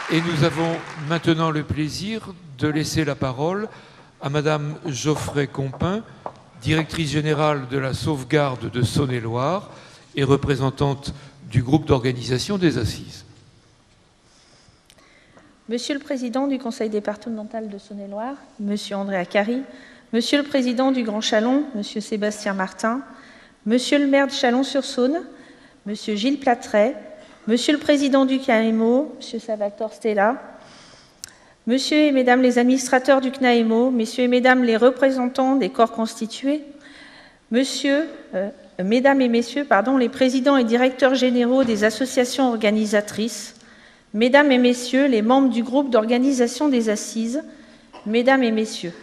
Et nous avons maintenant le plaisir de laisser la parole à Madame Geoffrey Compin, directrice générale de la sauvegarde de Saône-et-Loire et représentante du groupe d'organisation des Assises. Monsieur le Président du Conseil départemental de Saône-et-Loire, Monsieur André Acari, Monsieur le Président du Grand Châlons, Monsieur Sébastien Martin, Monsieur le maire de Chalon-sur-Saône, Monsieur Gilles Platret, Monsieur le Président du CNAEMO, Monsieur Salvatore Stella, Monsieur et Mesdames les administrateurs du CNAEMO, Messieurs et Mesdames les représentants des corps constitués, Mesdames et Messieurs, les présidents et directeurs généraux des associations organisatrices, Mesdames et Messieurs les membres du groupe d'organisation des Assises, Mesdames et Messieurs,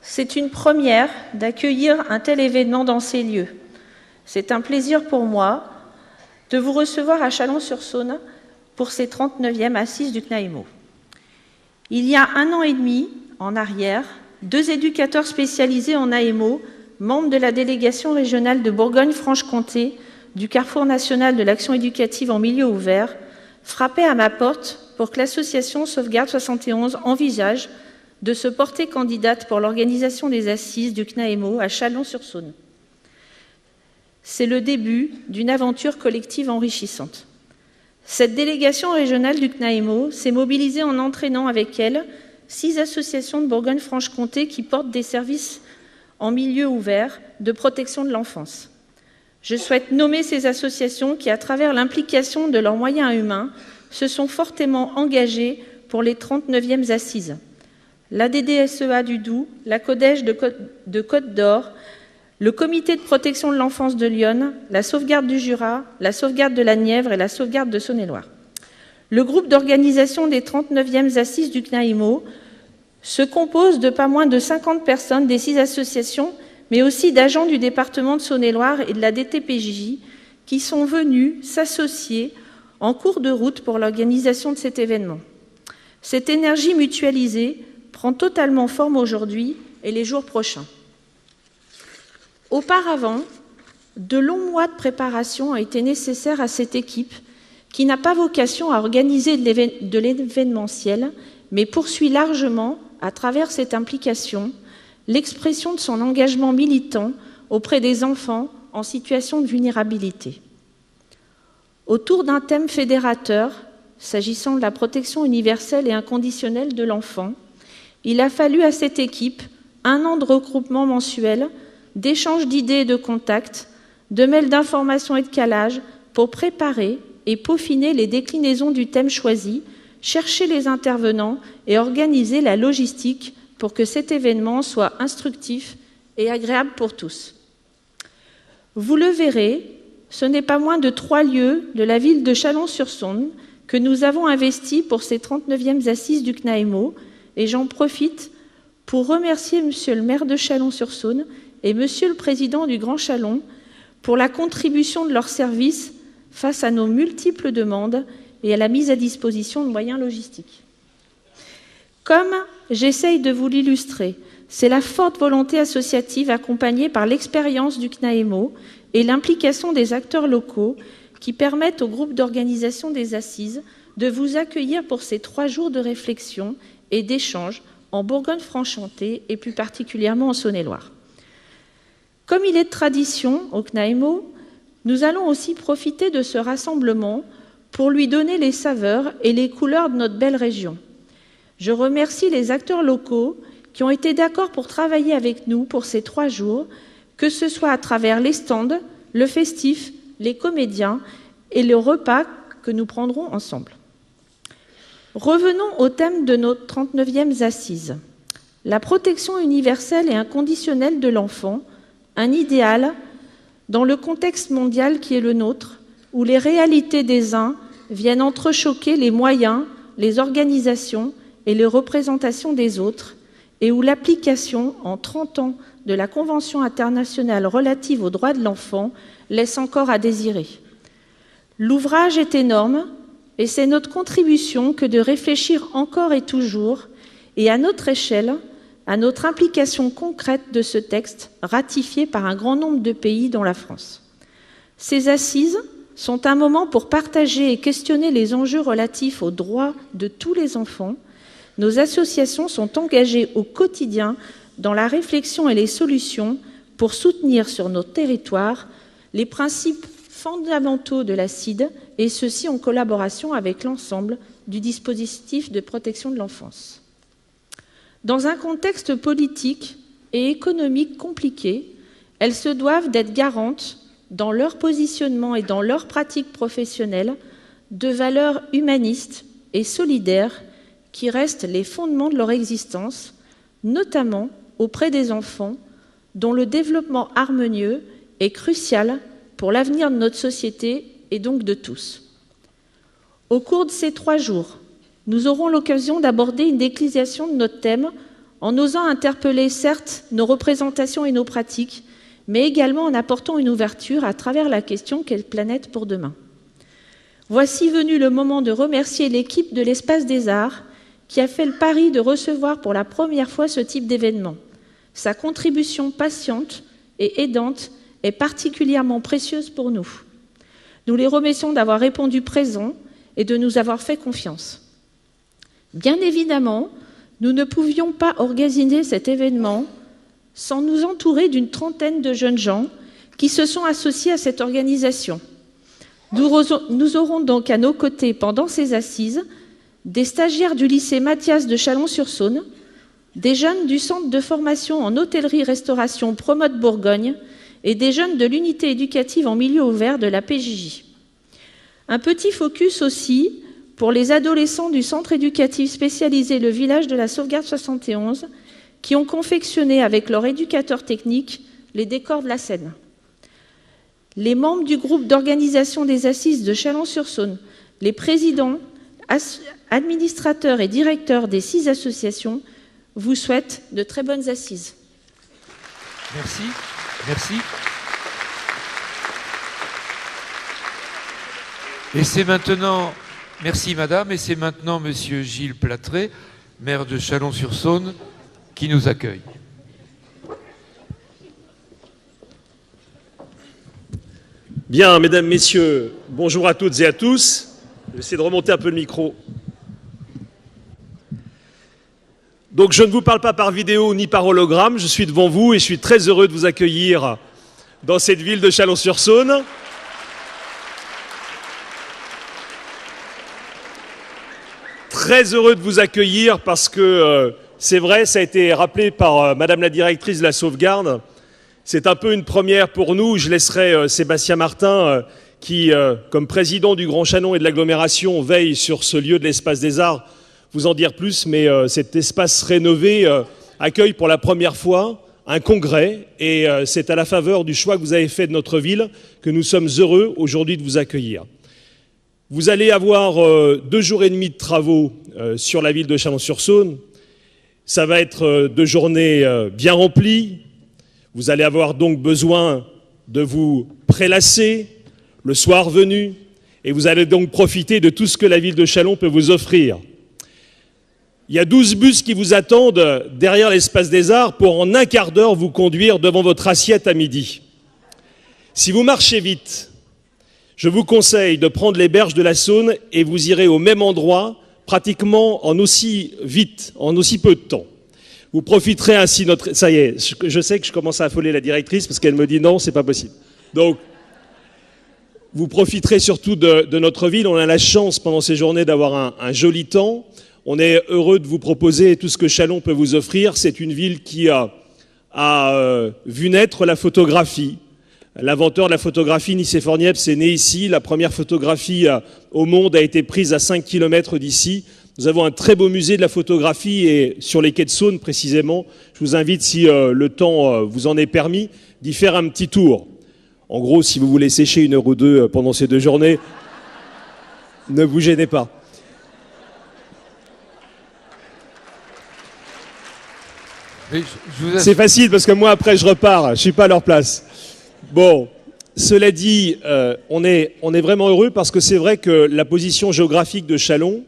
c'est une première d'accueillir un tel événement dans ces lieux. C'est un plaisir pour moi de vous recevoir à Chalon-sur-Saône pour ces 39e Assises du CNAEMO. Il y a 1 an et demi en arrière, 2 éducateurs spécialisés en AEMO, membres de la délégation régionale de Bourgogne-Franche-Comté du Carrefour national de l'action éducative en milieu ouvert, frappaient à ma porte pour que l'association Sauvegarde 71 envisage de se porter candidate pour l'organisation des Assises du CNAEMO à Chalon-sur-Saône. C'est le début d'une aventure collective enrichissante. Cette délégation régionale du CNAEMO s'est mobilisée en entraînant avec elle 6 associations de Bourgogne-Franche-Comté qui portent des services en milieu ouvert de protection de l'enfance. Je souhaite nommer ces associations qui, à travers l'implication de leurs moyens humains, se sont fortement engagées pour les 39e Assises. La DDSEA du Doubs, la CODEJ de Côte d'Or, le Comité de protection de l'enfance de Lyon, la sauvegarde du Jura, la sauvegarde de la Nièvre et la sauvegarde de Saône-et-Loire. Le groupe d'organisation des 39e Assises du CNAEMO se compose de pas moins de 50 personnes des 6 associations, mais aussi d'agents du département de Saône-et-Loire et de la DTPJ qui sont venus s'associer en cours de route pour l'organisation de cet événement. Cette énergie mutualisée prend totalement forme aujourd'hui et les jours prochains. Auparavant, de longs mois de préparation ont été nécessaires à cette équipe qui n'a pas vocation à organiser de l'événementiel, mais poursuit largement, à travers cette implication, l'expression de son engagement militant auprès des enfants en situation de vulnérabilité. Autour d'un thème fédérateur, s'agissant de la protection universelle et inconditionnelle de l'enfant, il a fallu à cette équipe 1 an de regroupement mensuel, d'échanges d'idées et de contacts, de mails d'information et de calage pour préparer et peaufiner les déclinaisons du thème choisi, chercher les intervenants et organiser la logistique pour que cet événement soit instructif et agréable pour tous. Vous le verrez, ce n'est pas moins de 3 lieux de la ville de Chalon-sur-Saône que nous avons investis pour ces 39e Assises du CNAEMO, et j'en profite pour remercier Monsieur le maire de Chalon-sur-Saône et Monsieur le Président du Grand Châlons pour la contribution de leurs services face à nos multiples demandes et à la mise à disposition de moyens logistiques. Comme j'essaye de vous l'illustrer, c'est la forte volonté associative accompagnée par l'expérience du CNAEMO et l'implication des acteurs locaux qui permettent au groupe d'organisation des Assises de vous accueillir pour ces 3 jours de réflexion et d'échange en Bourgogne-Franche-Comté et plus particulièrement en Saône-et-Loire. Comme il est de tradition au CNAEMO, nous allons aussi profiter de ce rassemblement pour lui donner les saveurs et les couleurs de notre belle région. Je remercie les acteurs locaux qui ont été d'accord pour travailler avec nous pour ces 3 jours, que ce soit à travers les stands, le festif, les comédiens et le repas que nous prendrons ensemble. Revenons au thème de nos 39e Assises. La protection universelle et inconditionnelle de l'enfant, un idéal dans le contexte mondial qui est le nôtre, où les réalités des uns viennent entrechoquer les moyens, les organisations et les représentations des autres, et où l'application en 30 ans de la Convention internationale relative aux droits de l'enfant laisse encore à désirer. L'ouvrage est énorme, et c'est notre contribution que de réfléchir encore et toujours, et à notre échelle, à notre implication concrète de ce texte ratifié par un grand nombre de pays dont la France. Ces assises sont un moment pour partager et questionner les enjeux relatifs aux droits de tous les enfants, nos associations sont engagées au quotidien dans la réflexion et les solutions pour soutenir sur nos territoires les principes fondamentaux de la CIDE, et ceci en collaboration avec l'ensemble du dispositif de protection de l'enfance. Dans un contexte politique et économique compliqué, elles se doivent d'être garantes, dans leur positionnement et dans leurs pratiques professionnelles, de valeurs humanistes et solidaires qui restent les fondements de leur existence, notamment auprès des enfants, dont le développement harmonieux est crucial pour l'avenir de notre société et donc de tous. Au cours de ces 3 jours, nous aurons l'occasion d'aborder une déclinaison de notre thème en osant interpeller certes nos représentations et nos pratiques, mais également en apportant une ouverture à travers la question « Quelle planète pour demain ?» Voici venu le moment de remercier l'équipe de l'Espace des Arts qui a fait le pari de recevoir pour la première fois ce type d'événement. Sa contribution patiente et aidante est particulièrement précieuse pour nous. Nous les remercions d'avoir répondu présent et de nous avoir fait confiance. Bien évidemment, nous ne pouvions pas organiser cet événement sans nous entourer d'une trentaine de jeunes gens qui se sont associés à cette organisation. Nous aurons donc à nos côtés, pendant ces assises, des stagiaires du lycée Mathias de Chalon-sur-Saône, des jeunes du centre de formation en hôtellerie-restauration Promote Bourgogne et des jeunes de l'unité éducative en milieu ouvert de la PJJ. Un petit focus aussi pour les adolescents du centre éducatif spécialisé Le Village de la Sauvegarde 71 qui ont confectionné avec leur éducateur technique les décors de la scène. Les membres du groupe d'organisation des assises de Chalon-sur-Saône, les présidents, administrateurs et directeurs des 6 associations vous souhaitent de très bonnes assises. Merci. Merci. Et c'est maintenant, merci madame, et c'est maintenant monsieur Gilles Platré, maire de Chalon-sur-Saône, qui nous accueille. Bien, mesdames, messieurs, bonjour à toutes et à tous. Je vais essayer de remonter un peu le micro. Donc, je ne vous parle pas par vidéo ni par hologramme, je suis devant vous et je suis très heureux de vous accueillir dans cette ville de Chalon-sur-Saône. Très heureux de vous accueillir parce que c'est vrai, ça a été rappelé par Madame la directrice de la sauvegarde. C'est un peu une première pour nous. Je laisserai Sébastien Martin, qui, comme président du Grand Chalon et de l'agglomération, veille sur ce lieu de l'Espace des Arts, vous en dire plus. Mais cet espace rénové accueille pour la première fois un congrès. Et c'est à la faveur du choix que vous avez fait de notre ville que nous sommes heureux aujourd'hui de vous accueillir. Vous allez avoir 2 jours et demi de travaux sur la ville de Chalon-sur-Saône. Ça va être 2 journées bien remplies. Vous allez avoir donc besoin de vous prélasser le soir venu et vous allez donc profiter de tout ce que la ville de Chalon peut vous offrir. Il y a 12 bus qui vous attendent derrière l'Espace des Arts pour en un quart d'heure vous conduire devant votre assiette à midi. Si vous marchez vite, je vous conseille de prendre les berges de la Saône et vous irez au même endroit pratiquement en aussi vite, en aussi peu de temps. Vous profiterez ainsi de notre... Ça y est, je sais que je commence à affoler la directrice parce qu'elle me dit non, c'est pas possible. Donc, vous profiterez surtout de notre ville. On a la chance pendant ces journées d'avoir un joli temps. On est heureux de vous proposer tout ce que Chalon peut vous offrir. C'est une ville qui a vu naître la photographie. L'inventeur de la photographie, Nicéphore Niepce, est né ici. La première photographie au monde a été prise à 5 km d'ici. Nous avons un très beau musée de la photographie et sur les quais de Saône précisément. Je vous invite, si le temps vous en est permis, d'y faire un petit tour. En gros, si vous voulez sécher 1 heure ou 2 pendant ces 2 journées, ne vous gênez pas. C'est facile parce que moi après je repars, je suis pas à leur place. Bon, cela dit, on est vraiment heureux parce que c'est vrai que la position géographique de Chalon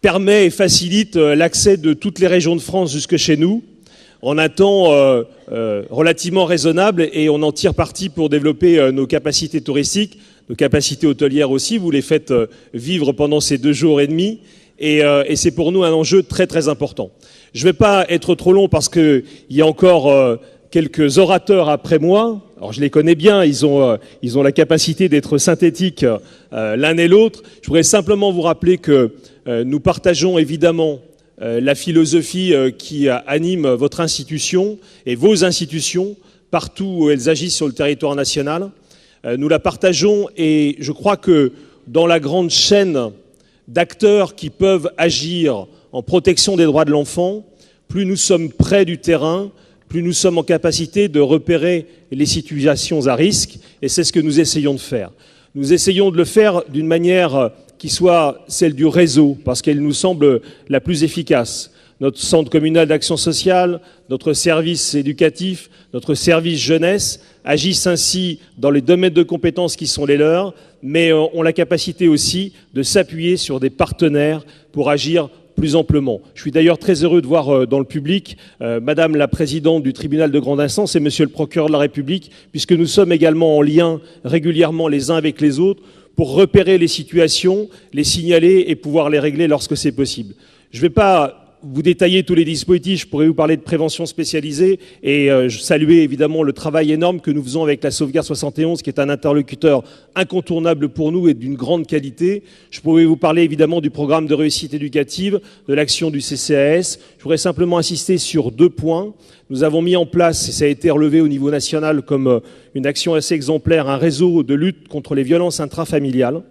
permet et facilite l'accès de toutes les régions de France jusque chez nous en un temps relativement raisonnable et on en tire parti pour développer nos capacités touristiques. nos capacités hôtelières aussi. Vous les faites vivre pendant ces 2 jours et demi. Et c'est pour nous un enjeu très très important. Je ne vais pas être trop long parce qu'il y a encore quelques orateurs après moi. Alors je les connais bien, ils ont la capacité d'être synthétiques l'un et l'autre. Je voudrais simplement vous rappeler que nous partageons évidemment la philosophie qui anime votre institution et vos institutions partout où elles agissent sur le territoire national. Nous la partageons et je crois que dans la grande chaîne d'acteurs qui peuvent agir en protection des droits de l'enfant, plus nous sommes près du terrain, plus nous sommes en capacité de repérer les situations à risque, et c'est ce que nous essayons de faire. Nous essayons de le faire d'une manière qui soit celle du réseau, parce qu'elle nous semble la plus efficace. Notre centre communal d'action sociale, notre service éducatif, notre service jeunesse agissent ainsi dans les domaines de compétences qui sont les leurs, mais ont la capacité aussi de s'appuyer sur des partenaires pour agir plus amplement. Je suis d'ailleurs très heureux de voir dans le public Madame la Présidente du tribunal de grande instance et Monsieur le Procureur de la République, puisque nous sommes également en lien régulièrement les uns avec les autres pour repérer les situations, les signaler et pouvoir les régler lorsque c'est possible. Je ne vais pas vous détailler tous les dispositifs, je pourrais vous parler de prévention spécialisée et saluer évidemment le travail énorme que nous faisons avec la Sauvegarde 71, qui est un interlocuteur incontournable pour nous et d'une grande qualité. Je pourrais vous parler évidemment du programme de réussite éducative, de l'action du CCAS. Je voudrais simplement insister sur 2 points. Nous avons mis en place, et ça a été relevé au niveau national comme une action assez exemplaire, un réseau de lutte contre les violences intrafamiliales,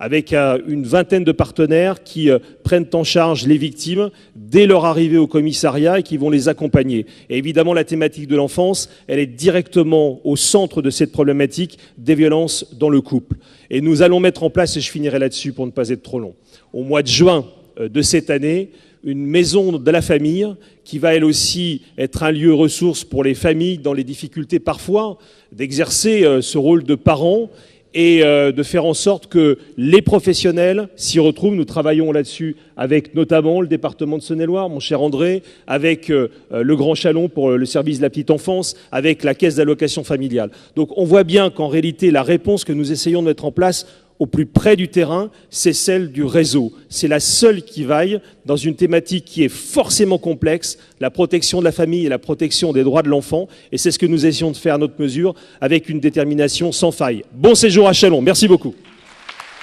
avec une vingtaine de partenaires qui prennent en charge les victimes dès leur arrivée au commissariat et qui vont les accompagner. Et évidemment, la thématique de l'enfance, elle est directement au centre de cette problématique des violences dans le couple. Et nous allons mettre en place, et je finirai là-dessus pour ne pas être trop long, au mois de juin de cette année, une maison de la famille qui va elle aussi être un lieu ressource pour les familles dans les difficultés parfois d'exercer ce rôle de parents et de faire en sorte que les professionnels s'y retrouvent. Nous travaillons là-dessus avec notamment le département de Saône-et-Loire, mon cher André, avec le Grand Chalon pour le service de la petite enfance, avec la caisse d'allocation familiale. Donc on voit bien qu'en réalité, la réponse que nous essayons de mettre en place au plus près du terrain, c'est celle du réseau. C'est la seule qui vaille dans une thématique qui est forcément complexe, la protection de la famille et la protection des droits de l'enfant. Et c'est ce que nous essayons de faire à notre mesure avec une détermination sans faille. Bon séjour à Châlons. Merci beaucoup.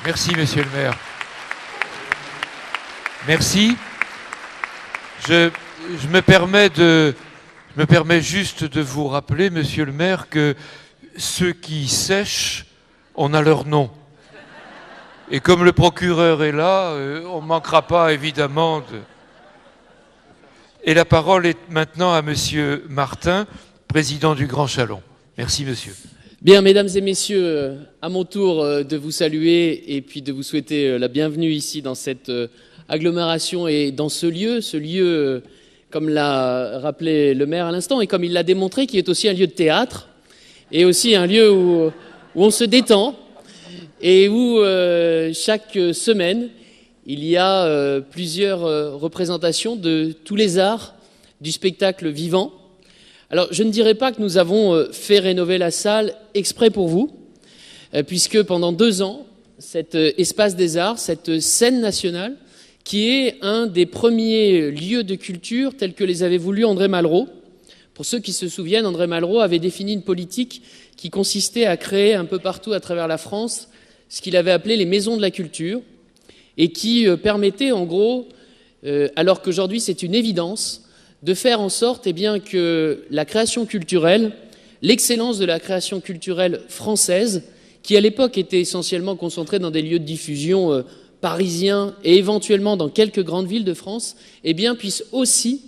Merci, monsieur le maire. Merci. Je me permets juste de vous rappeler, monsieur le maire, que ceux qui sèchent, on a leur nom. Et comme le procureur est là, on ne manquera pas évidemment de... Et la parole est maintenant à monsieur Martin, président du Grand Chalon. Merci monsieur. Bien, mesdames et messieurs, à mon tour de vous saluer et puis de vous souhaiter la bienvenue ici dans cette agglomération et dans ce lieu, comme l'a rappelé le maire à l'instant et comme il l'a démontré, qui est aussi un lieu de théâtre et aussi un lieu où on se détend. Et où chaque semaine, il y a plusieurs représentations de tous les arts du spectacle vivant. Alors, je ne dirais pas que nous avons fait rénover la salle exprès pour vous, puisque pendant 2 ans, cet espace des arts, cette scène nationale, qui est un des premiers lieux de culture tels que les avait voulu André Malraux. Pour ceux qui se souviennent, André Malraux avait défini une politique qui consistait à créer un peu partout à travers la France ce qu'il avait appelé les maisons de la culture, et qui permettait en gros, alors qu'aujourd'hui c'est une évidence, de faire en sorte que la création culturelle, l'excellence de la création culturelle française, qui à l'époque était essentiellement concentrée dans des lieux de diffusion parisiens et éventuellement dans quelques grandes villes de France, puisse aussi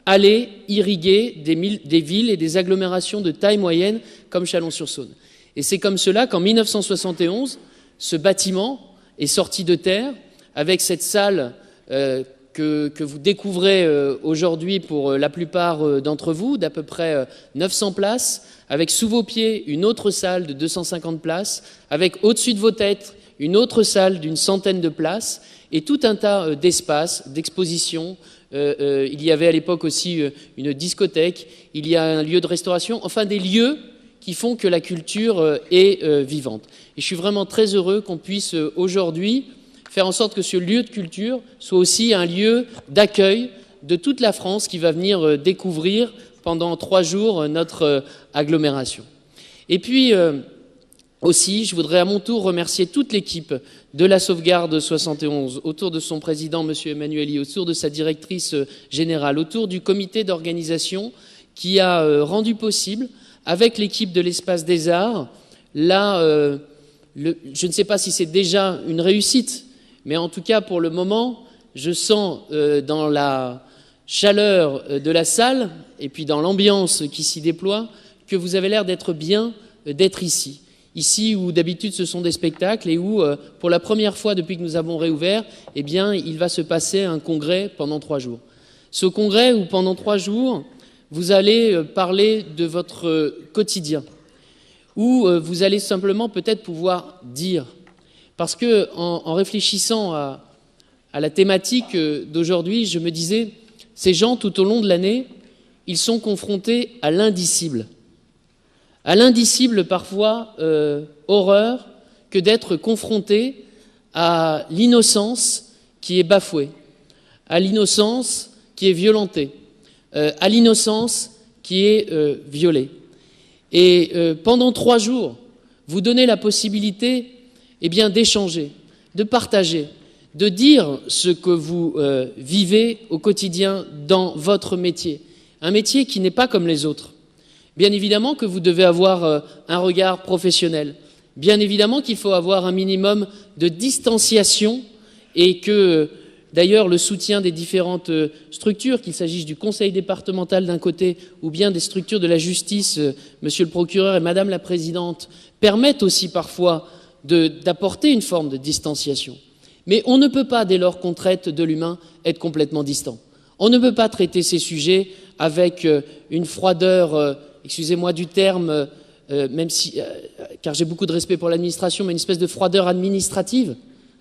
aller irriguer des villes et des agglomérations de taille moyenne comme Chalon-sur-Saône. Et c'est comme cela qu'en 1971, ce bâtiment est sorti de terre avec cette salle que vous découvrez aujourd'hui pour la plupart d'entre vous, d'à peu près 900 places, avec sous vos pieds une autre salle de 250 places, avec au-dessus de vos têtes une autre salle d'une centaine de places et tout un tas d'espaces, d'expositions. Il y avait à l'époque aussi une discothèque, il y a un lieu de restauration, enfin des lieux qui font que la culture est vivante. Et je suis vraiment très heureux qu'on puisse aujourd'hui faire en sorte que ce lieu de culture soit aussi un lieu d'accueil de toute la France qui va venir découvrir pendant 3 jours notre agglomération. Et puis aussi, je voudrais à mon tour remercier toute l'équipe de la Sauvegarde 71, autour de son président, M. Emmanueli, autour de sa directrice générale, autour du comité d'organisation qui a rendu possible, avec l'équipe de l'Espace des Arts, là, je ne sais pas si c'est déjà une réussite, mais en tout cas, pour le moment, je sens dans la chaleur de la salle et puis dans l'ambiance qui s'y déploie que vous avez l'air d'être bien d'être ici. Ici où d'habitude ce sont des spectacles et où, pour la première fois depuis que nous avons réouvert, eh bien, il va se passer un congrès pendant 3 jours. Ce congrès où pendant 3 jours, vous allez parler de votre quotidien, où vous allez simplement peut-être pouvoir dire, parce que en réfléchissant à la thématique d'aujourd'hui, je me disais, ces gens tout au long de l'année, ils sont confrontés à l'indicible parfois horreur que d'être confrontés à l'innocence qui est bafouée, à l'innocence qui est violentée, à l'innocence qui est violée. Et pendant 3 jours, vous donnez la possibilité eh bien, d'échanger, de partager, de dire ce que vous vivez au quotidien dans votre métier. Un métier qui n'est pas comme les autres. Bien évidemment que vous devez avoir un regard professionnel. Bien évidemment qu'il faut avoir un minimum de distanciation et que, d'ailleurs, le soutien des différentes structures, qu'il s'agisse du conseil départemental d'un côté ou bien des structures de la justice, monsieur le procureur et madame la présidente, permettent aussi parfois d'apporter une forme de distanciation. Mais on ne peut pas, dès lors qu'on traite de l'humain, être complètement distant. On ne peut pas traiter ces sujets avec une froideur, excusez-moi du terme, même si, car j'ai beaucoup de respect pour l'administration, mais une espèce de froideur administrative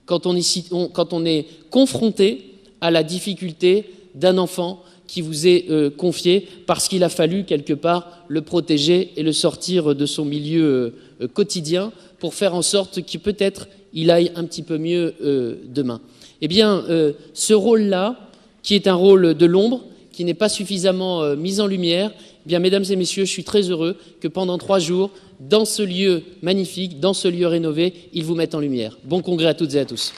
quand on est confronté à la difficulté d'un enfant qui vous est confié parce qu'il a fallu quelque part le protéger et le sortir de son milieu quotidien pour faire en sorte qu'il peut-être il aille un petit peu mieux demain. Eh bien, ce rôle-là, qui est un rôle de l'ombre, qui n'est pas suffisamment mis en lumière, eh bien, mesdames et messieurs, je suis très heureux que pendant 3 jours, dans ce lieu magnifique, dans ce lieu rénové, ils vous mettent en lumière. Bon congrès à toutes et à tous.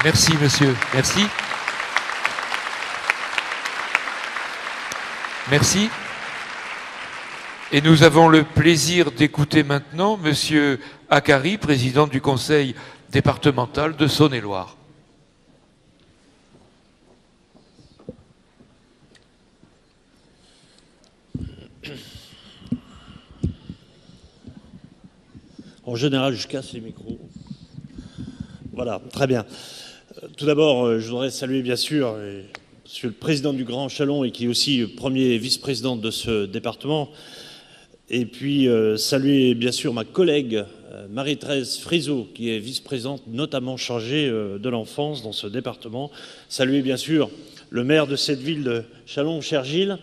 Merci, monsieur. Merci. Merci. Et nous avons le plaisir d'écouter maintenant monsieur Akari, président du conseil départemental de Saône-et-Loire. En général, je casse les micros. Voilà, très bien. Tout d'abord, je voudrais saluer bien sûr monsieur le président du Grand Chalon et qui est aussi premier vice-président de ce département. Et puis saluer bien sûr ma collègue Marie-Thérèse Friseau, qui est vice-présidente notamment chargée de l'enfance dans ce département. Saluer bien sûr le maire de cette ville de Chalon, cher Gilles.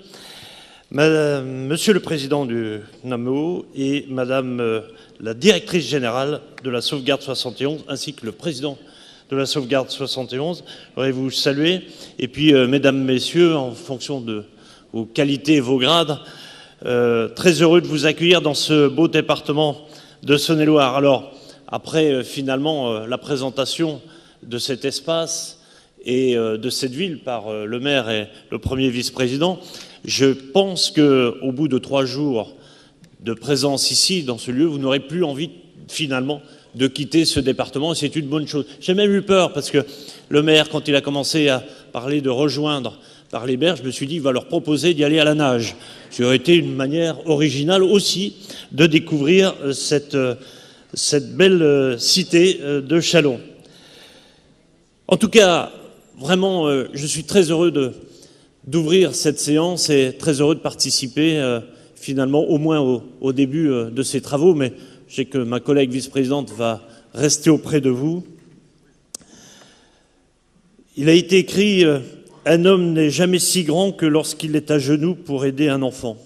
Monsieur le président du NAMO et madame la directrice générale de la Sauvegarde 71, ainsi que le président de la Sauvegarde 71, je voudrais vous saluer. Et puis, mesdames, messieurs, en fonction de vos qualités et vos grades, très heureux de vous accueillir dans ce beau département de Saône-et-Loire. Alors, après, finalement, la présentation de cet espace et de cette ville par le maire et le premier vice-président, je pense qu'au bout de 3 jours de présence ici, dans ce lieu, vous n'aurez plus envie, finalement, de quitter ce département, et c'est une bonne chose. J'ai même eu peur, parce que le maire, quand il a commencé à parler de rejoindre par les berges, je me suis dit, il va leur proposer d'y aller à la nage. Ça aurait été une manière originale aussi de découvrir cette belle cité de Chalon. En tout cas, vraiment, je suis très heureux d'ouvrir cette séance et très heureux de participer finalement au moins au début de ces travaux, mais je sais que ma collègue vice-présidente va rester auprès de vous. Il a été écrit « Un homme n'est jamais si grand que lorsqu'il est à genoux pour aider un enfant ».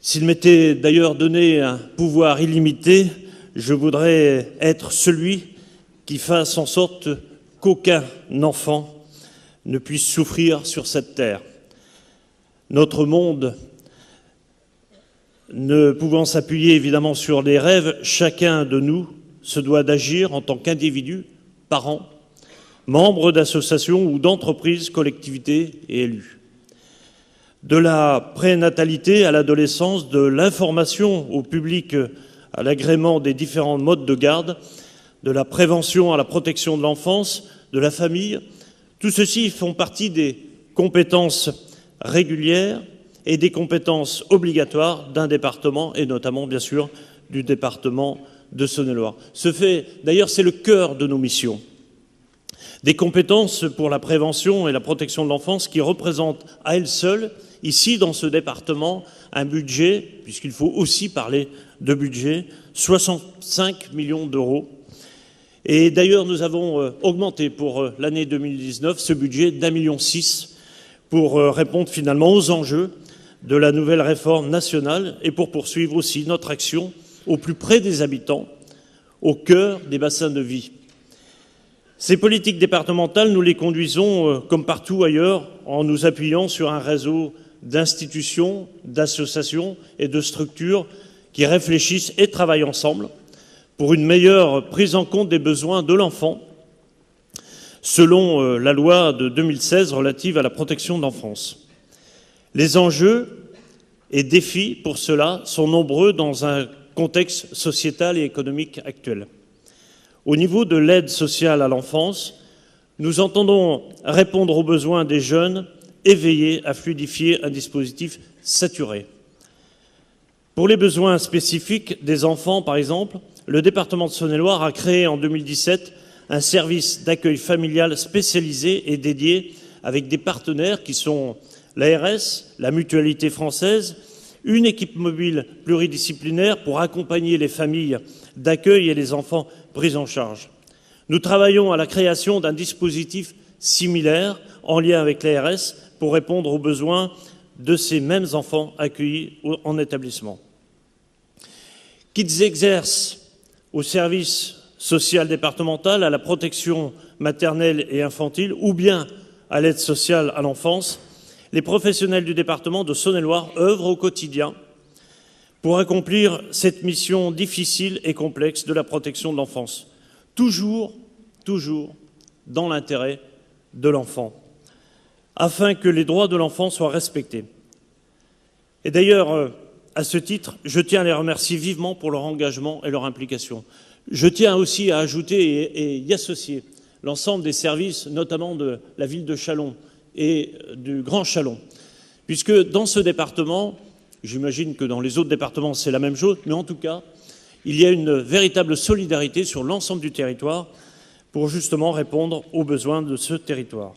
S'il m'était d'ailleurs donné un pouvoir illimité, je voudrais être celui qui fasse en sorte qu'aucun enfant ne puisse souffrir sur cette terre. Notre monde, ne pouvant s'appuyer évidemment sur les rêves, chacun de nous se doit d'agir en tant qu'individu, parent, membre d'associations ou d'entreprises, collectivités et élus. De la prénatalité à l'adolescence, de l'information au public à l'agrément des différents modes de garde, de la prévention à la protection de l'enfance, de la famille, tout ceci font partie des compétences régulières et des compétences obligatoires d'un département, et notamment, bien sûr, du département de Saône-et-Loire. D'ailleurs, c'est le cœur de nos missions. Des compétences pour la prévention et la protection de l'enfance qui représentent à elles seules, ici, dans ce département, un budget, puisqu'il faut aussi parler de budget, 65 millions d'euros. Et d'ailleurs, nous avons augmenté pour l'année 2019 ce budget d'1,6 million pour répondre finalement aux enjeux de la nouvelle réforme nationale et pour poursuivre aussi notre action au plus près des habitants, au cœur des bassins de vie. Ces politiques départementales, nous les conduisons, comme partout ailleurs, en nous appuyant sur un réseau d'institutions, d'associations et de structures qui réfléchissent et travaillent ensemble pour une meilleure prise en compte des besoins de l'enfant, selon la loi de 2016 relative à la protection de l'enfance. Les enjeux et défis pour cela sont nombreux dans un contexte sociétal et économique actuel. Au niveau de l'aide sociale à l'enfance, nous entendons répondre aux besoins des jeunes et veiller à fluidifier un dispositif saturé. Pour les besoins spécifiques des enfants, par exemple, le département de Saône-et-Loire a créé en 2017 un service d'accueil familial spécialisé et dédié avec des partenaires qui sont l'ARS, la Mutualité française, une équipe mobile pluridisciplinaire pour accompagner les familles d'accueil et les enfants pris en charge. Nous travaillons à la création d'un dispositif similaire en lien avec l'ARS pour répondre aux besoins de ces mêmes enfants accueillis en établissement. Qu'ils exercent au service social départemental, à la protection maternelle et infantile ou bien à l'aide sociale à l'enfance, les professionnels du département de Saône-et-Loire œuvrent au quotidien pour accomplir cette mission difficile et complexe de la protection de l'enfance. Toujours dans l'intérêt de l'enfant, afin que les droits de l'enfant soient respectés. Et d'ailleurs, à ce titre, je tiens à les remercier vivement pour leur engagement et leur implication. Je tiens aussi à ajouter et y associer l'ensemble des services, notamment de la ville de Châlons et du Grand Châlons, puisque dans ce département, j'imagine que dans les autres départements c'est la même chose, mais en tout cas, il y a une véritable solidarité sur l'ensemble du territoire pour justement répondre aux besoins de ce territoire.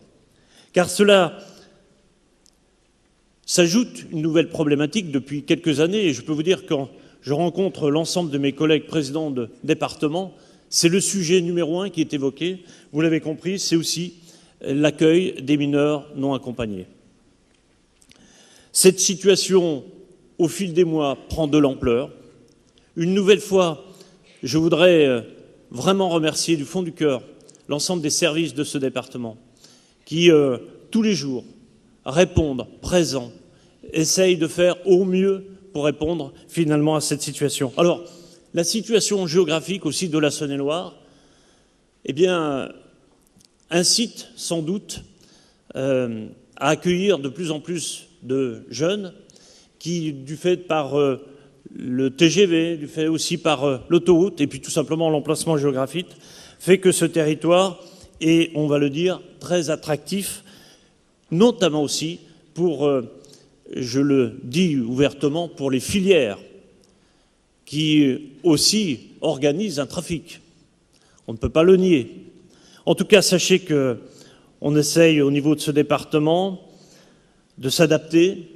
Car cela s'ajoute une nouvelle problématique depuis quelques années, et je peux vous dire que quand je rencontre l'ensemble de mes collègues présidents de département, c'est le sujet numéro 1 qui est évoqué. Vous l'avez compris, c'est aussi l'accueil des mineurs non accompagnés. Cette situation, au fil des mois, prend de l'ampleur. Une nouvelle fois, je voudrais vraiment remercier du fond du cœur l'ensemble des services de ce département qui, tous les jours, répondent, présents, essayent de faire au mieux pour répondre finalement à cette situation. Alors, la situation géographique aussi de la Saône-et-Loire, eh bien, incite sans doute à accueillir de plus en plus de jeunes qui, du fait par le TGV, du fait aussi par l'autoroute et puis tout simplement l'emplacement géographique, fait que ce territoire est, on va le dire, très attractif, notamment aussi pour, je le dis ouvertement, pour les filières qui aussi organisent un trafic. On ne peut pas le nier. En tout cas, sachez qu'on essaye au niveau de ce département de s'adapter,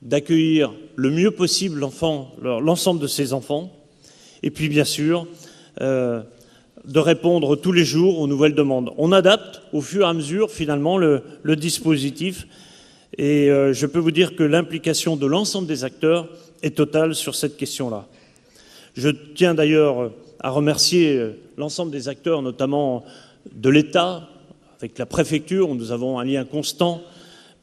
d'accueillir le mieux possible l'ensemble de ces enfants, et puis bien sûr de répondre tous les jours aux nouvelles demandes. On adapte au fur et à mesure finalement le dispositif, Et je peux vous dire que l'implication de l'ensemble des acteurs est totale sur cette question-là. Je tiens d'ailleurs à remercier l'ensemble des acteurs, notamment de l'État, avec la préfecture, où nous avons un lien constant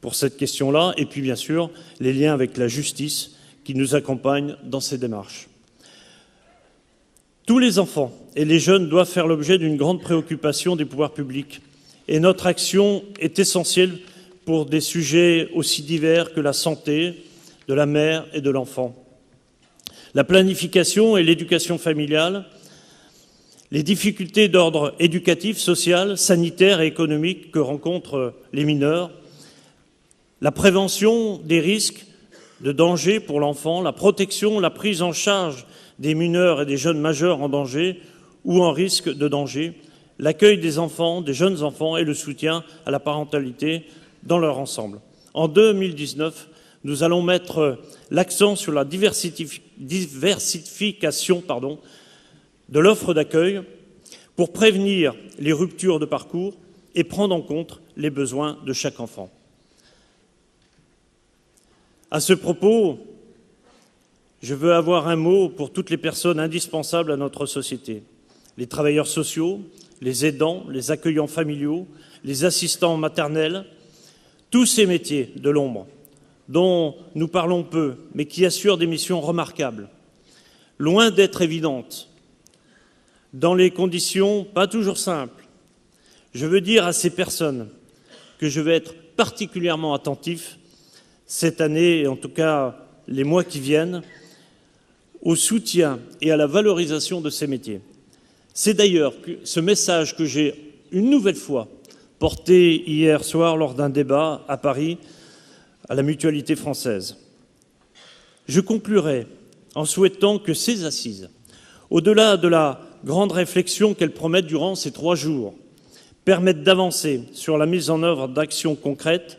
pour cette question-là, et puis bien sûr les liens avec la justice qui nous accompagnent dans ces démarches. Tous les enfants et les jeunes doivent faire l'objet d'une grande préoccupation des pouvoirs publics, et notre action est essentielle pour des sujets aussi divers que la santé de la mère et de l'enfant, la planification et l'éducation familiale, les difficultés d'ordre éducatif, social, sanitaire et économique que rencontrent les mineurs, la prévention des risques de danger pour l'enfant, la protection, la prise en charge des mineurs et des jeunes majeurs en danger ou en risque de danger, l'accueil des enfants, des jeunes enfants et le soutien à la parentalité dans leur ensemble. En 2019, nous allons mettre l'accent sur la diversification de l'offre d'accueil pour prévenir les ruptures de parcours et prendre en compte les besoins de chaque enfant. À ce propos, je veux avoir un mot pour toutes les personnes indispensables à notre société. Les travailleurs sociaux, les aidants, les accueillants familiaux, les assistants maternels, tous ces métiers de l'ombre dont nous parlons peu, mais qui assurent des missions remarquables, loin d'être évidentes, dans les conditions pas toujours simples. Je veux dire à ces personnes que je vais être particulièrement attentif cette année, et en tout cas les mois qui viennent, au soutien et à la valorisation de ces métiers. C'est d'ailleurs ce message que j'ai une nouvelle fois porté hier soir lors d'un débat à Paris, à la Mutualité française. Je conclurai en souhaitant que ces assises, au-delà de la grande réflexion qu'elles promettent durant ces 3 jours, permettent d'avancer sur la mise en œuvre d'actions concrètes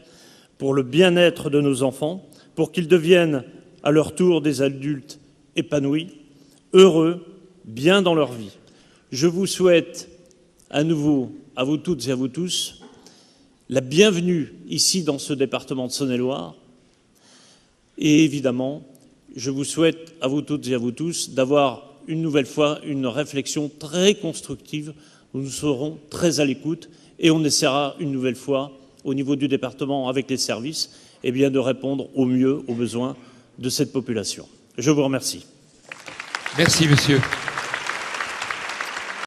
pour le bien-être de nos enfants, pour qu'ils deviennent à leur tour des adultes épanouis, heureux, bien dans leur vie. Je vous souhaite à nouveau, à vous toutes et à vous tous, la bienvenue ici dans ce département de Saône-et-Loire. Et évidemment, je vous souhaite à vous toutes et à vous tous d'avoir une nouvelle fois une réflexion très constructive où nous serons très à l'écoute et on essaiera une nouvelle fois au niveau du département avec les services de répondre au mieux aux besoins de cette population. Je vous remercie. Merci, monsieur.